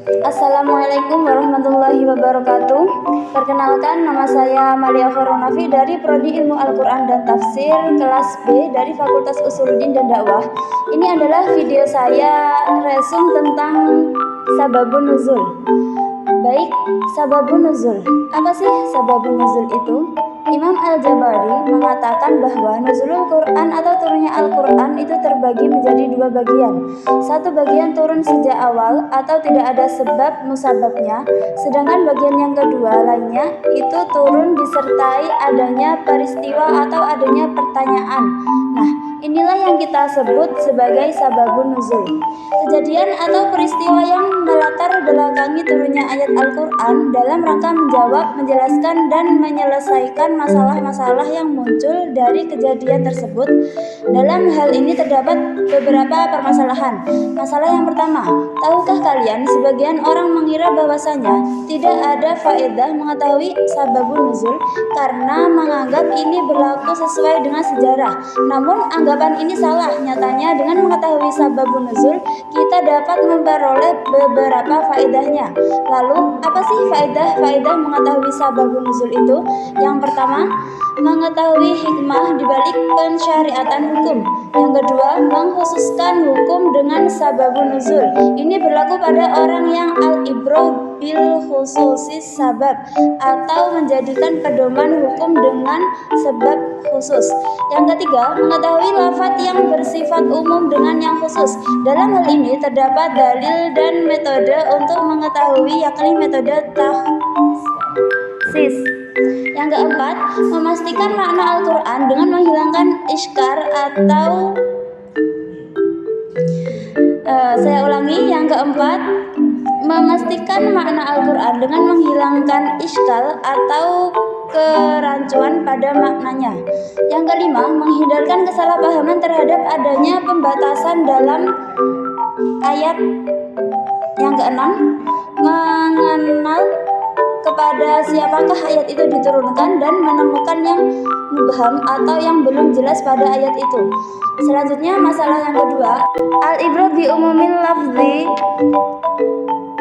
Assalamualaikum warahmatullahi wabarakatuh. Perkenalkan, nama saya Amalia Kharonafi dari Prodi Ilmu Al-Quran dan Tafsir kelas B dari Fakultas Usuluddin dan Dakwah. Ini adalah video saya resum tentang sababun nuzul. Baik, sababun nuzul. Apa sih sababun nuzul itu? Imam Al-Jabari mengatakan bahwa nuzulul Quran atau turunnya Al-Quran itu terbagi menjadi dua bagian. Satu bagian turun sejak awal atau tidak ada sebab musababnya, sedangkan bagian yang kedua lainnya itu turun disertai adanya peristiwa atau adanya pertanyaan. Nah, inilah yang kita sebut sebagai sababun nuzul. Kejadian atau peristiwa yang melatar belakangi turunnya ayat Al-Quran dalam rangka menjawab, menjelaskan, dan menyelesaikan masalah-masalah yang muncul dari kejadian tersebut. Dalam hal ini terdapat beberapa permasalahan. Masalah yang pertama, tahukah kalian sebagian orang mengira bahwasanya tidak ada faedah mengetahui sababun nuzul karena menganggap ini berlaku sesuai dengan sejarah. Namun anggapan ini salah. Nyatanya dengan mengetahui sababun nuzul kita dapat memperoleh beberapa faedahnya. Lalu apa sih faedah mengetahui sababun nuzul itu? Yang pertama, mengetahui hikmah dibalik pensyariatan hukum. Yang kedua, mengkhususkan hukum dengan sababun nuzul. Ini berlaku pada orang yang al-ibrah bil khususis sabab atau menjadikan pedoman hukum dengan sebab khusus. Yang ketiga, mengetahui lafaz yang bersifat umum dengan yang khusus. Dalam hal ini terdapat dalil dan metode untuk mengetahui, yakni metode tahsis. Yang keempat, memastikan makna Al-Quran dengan menghilangkan iskar atau yang keempat, memastikan makna Al-Quran dengan menghilangkan iskal atau kerancuan pada maknanya. Yang kelima, menghindarkan kesalahpahaman terhadap adanya pembatasan dalam ayat. Yang keenam, mengenal kepada siapakah ayat itu diturunkan dan menemukan yang mubham atau yang belum jelas pada ayat itu. Selanjutnya, masalah yang kedua, al-ibrah bi umumil lafzi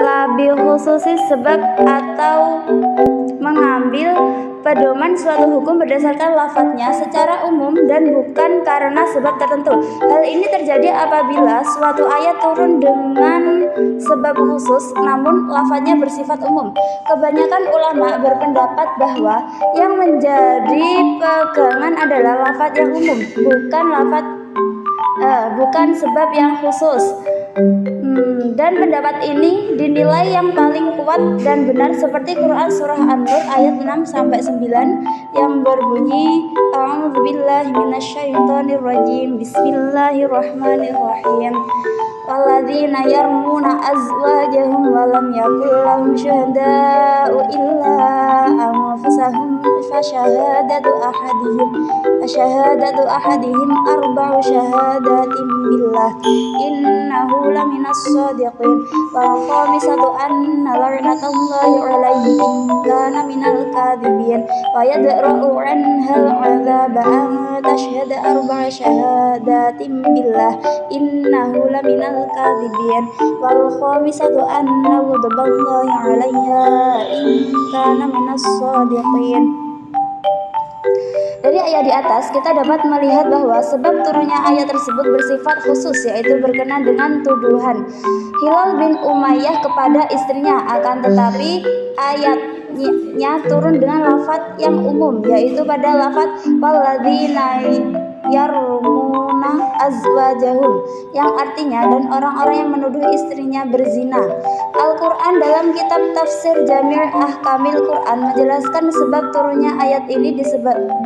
la bi khususis sebab atau mengambil pedoman suatu hukum berdasarkan lafadznya secara umum dan bukan karena sebab tertentu. Hal ini terjadi apabila suatu ayat turun dengan sebab khusus namun lafadznya bersifat umum. Kebanyakan ulama berpendapat bahwa yang menjadi pegangan adalah lafadz yang umum, bukan sebab yang khusus. Dan pendapat ini dinilai yang paling kuat dan benar seperti Quran surah An-Nur ayat 6-9 yang berbunyi A'udzubillahi minasyaitonirrajim, Bismillahirrahmanirrahim. Walladzina yarmuna azwajahum wa lam yakul lahum syuhada'u illa anfusahum fasyahadatu ahadihim arba'u syahadatin billah innahu laminas shadiqin wal khamisatu anna la'natallahi 'alaihi in kana minal kadhibin wa yadra'u 'anhal 'adzaba an tashhada arba'a syahadatin billah innahu laminal kadhibin wal khamisatu anna ghadaballahi 'alaiha in kana minas shadiqin. Dari ayat di atas kita dapat melihat bahwa sebab turunnya ayat tersebut bersifat khusus, yaitu berkenaan dengan tuduhan Hilal bin Umayyah kepada istrinya. Akan tetapi ayatnya turun dengan lafadz yang umum, yaitu pada lafadz walladzina yarmuna azwajahum, yang artinya dan orang-orang yang menuduh istrinya berzina. Al-Quran dalam kitab tafsir Jamil Ahkamil Quran menjelaskan sebab turunnya ayat ini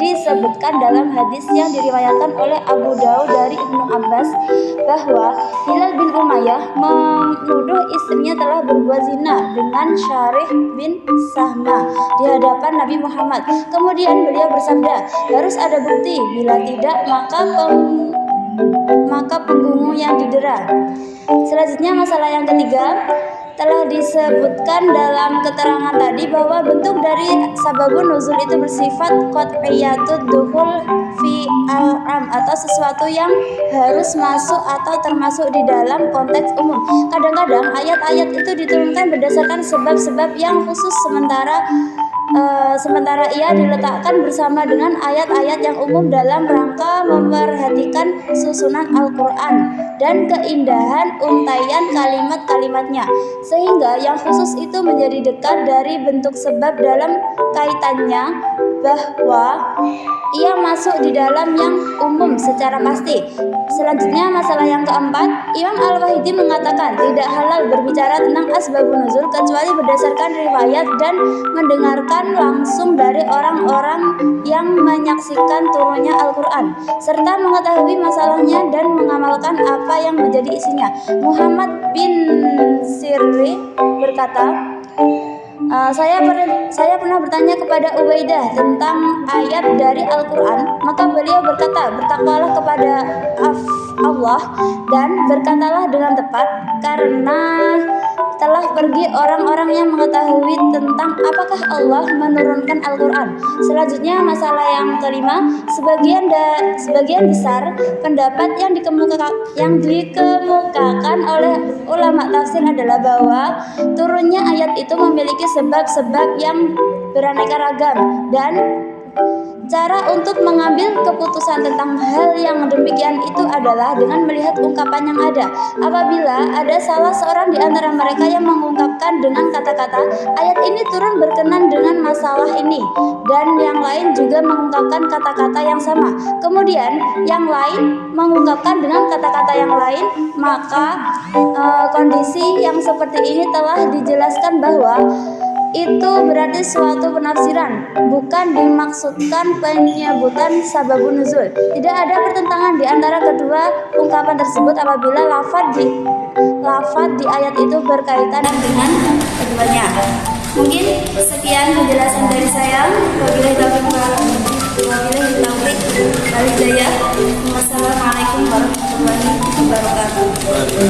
disebutkan dalam hadis yang diriwayatkan oleh Abu Daud dari Ibnu Abbas bahwa Hilal bin Umayyah menuduh istrinya telah berbuat zina dengan Syarih bin Sahma di hadapan Nabi Muhammad. Kemudian beliau bersabda, harus ada bukti, bila tidak maka punggung yang didera. Selanjutnya, masalah yang ketiga, telah disebutkan dalam keterangan tadi bahwa bentuk dari sababun nuzul itu bersifat qat'iyatud dukhul fi al-am, atau sesuatu yang harus masuk atau termasuk di dalam konteks umum. Kadang-kadang ayat-ayat itu diturunkan berdasarkan sebab-sebab yang khusus, sementara ia diletakkan bersama dengan ayat-ayat yang umum dalam rangka memperhatikan susunan Al-Quran dan keindahan untaian kalimat-kalimatnya, sehingga yang khusus itu menjadi dekat dari bentuk sebab dalam kaitannya bahwa ia masuk di dalam yang umum secara pasti. Selanjutnya, masalah yang keempat, Imam Al-Wahidi mengatakan tidak halal berbicara tentang asbabun nuzul kecuali berdasarkan riwayat dan mendengarkan langsung dari orang-orang yang menyaksikan turunnya Al-Quran serta mengetahui masalahnya dan mengamalkan apa yang menjadi isinya. Muhammad bin Sirri berkata, saya pernah bertanya kepada Ubaidah tentang ayat dari Al-Quran, maka beliau berkata, bertakwalah kepada Allah dan berkatalah dengan tepat, karena telah pergi orang-orang yang mengetahui tentang apakah Allah menurunkan Al-Quran. Selanjutnya, masalah yang kelima, sebagian besar pendapat yang dikemukakan oleh ulama tafsir adalah bahwa turunnya ayat itu memiliki sebab-sebab yang beraneka ragam, dan cara untuk mengambil keputusan tentang hal yang demikian itu adalah dengan melihat ungkapan yang ada. Apabila ada salah seorang di antara mereka yang mengungkapkan dengan kata-kata, ayat ini turun berkenan dengan masalah ini, dan yang lain juga mengungkapkan kata-kata yang sama, kemudian yang lain mengungkapkan dengan kata-kata yang lain, maka kondisi yang seperti ini telah dijelaskan bahwa itu berarti suatu penafsiran, bukan dimaksudkan penyebutan sababun nuzul. Tidak ada pertentangan di antara kedua ungkapan tersebut apabila lafaz di ayat itu berkaitan dengan keduanya. Mungkin sekian penjelasan dari saya. Wabillahi taufiq wal hidayah. Wassalamualaikum warahmatullahi wabarakatuh.